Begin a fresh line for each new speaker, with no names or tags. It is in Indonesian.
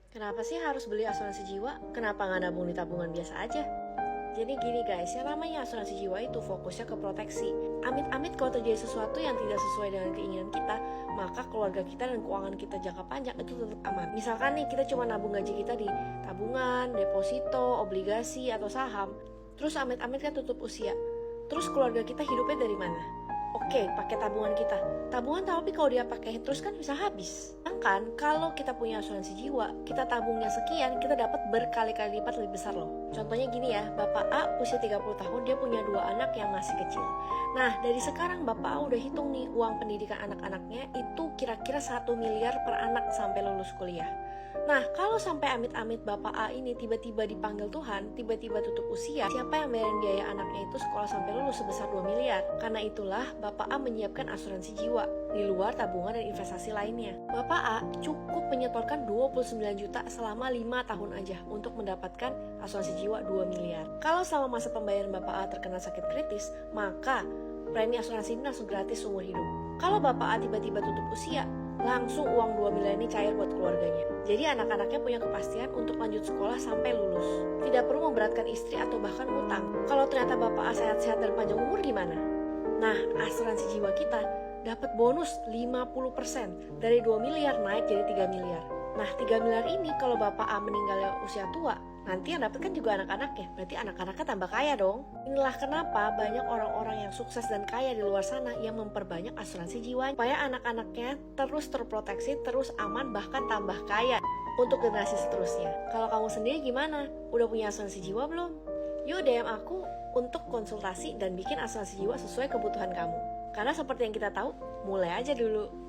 Kenapa sih harus beli asuransi jiwa? Kenapa nggak nabung di tabungan biasa aja? Jadi gini guys, yang namanya asuransi jiwa itu fokusnya ke proteksi. Amit-amit kalau terjadi sesuatu yang tidak sesuai dengan keinginan kita, maka keluarga kita dan keuangan kita jangka panjang itu tetap aman. Misalkan nih kita cuma nabung gaji kita di tabungan, deposito, obligasi, atau saham. Terus amit-amit kan tutup usia. Terus keluarga kita hidupnya dari mana? Oke, pakai tabungan kita. Tabungan tapi kalau dia pakai terus kan bisa habis. Sedangkan kalau kita punya asuransi jiwa, kita tabungnya sekian, kita dapat berkali-kali lipat lebih besar loh. Contohnya gini ya, Bapak A usia 30 tahun, dia punya 2 anak yang masih kecil. Nah, dari sekarang Bapak A udah hitung nih uang pendidikan anak-anaknya itu kira-kira 1 miliar per anak sampai lulus kuliah. Nah, kalau sampai amit-amit Bapak A ini tiba-tiba dipanggil Tuhan, tiba-tiba tutup usia, siapa yang bayarin biaya anaknya itu sekolah sampai lulus sebesar 2 miliar? Karena itulah Bapak A menyiapkan asuransi jiwa di luar tabungan dan investasi lainnya. Bapak A cukup menyetorkan 29 juta selama 5 tahun aja untuk mendapatkan asuransi jiwa 2 miliar. Kalau selama masa pembayaran Bapak A terkena sakit kritis, maka premi asuransi ini langsung gratis seumur hidup. Kalau Bapak A tiba-tiba tutup usia, langsung uang 2 miliar ini cair buat keluarganya. Jadi anak-anaknya punya kepastian untuk lanjut sekolah sampai lulus. Tidak perlu memberatkan istri atau bahkan utang. Kalau ternyata Bapak A sehat-sehat dan panjang umur gimana? Nah, asuransi jiwa kita dapat bonus 50% dari 2 miliar naik jadi 3 miliar. Nah, 3 miliar ini kalau Bapak A meninggalnya usia tua, nanti yang dapat kan juga anak-anaknya. Berarti anak-anaknya tambah kaya dong. Inilah kenapa banyak orang-orang yang sukses dan kaya di luar sana yang memperbanyak asuransi jiwa supaya anak-anaknya terus terproteksi, terus aman, bahkan tambah kaya untuk generasi seterusnya. Kalau kamu sendiri gimana? Udah punya asuransi jiwa belum? Yuk DM aku untuk konsultasi dan bikin asuransi jiwa sesuai kebutuhan kamu. Karena seperti yang kita tahu, mulai aja dulu.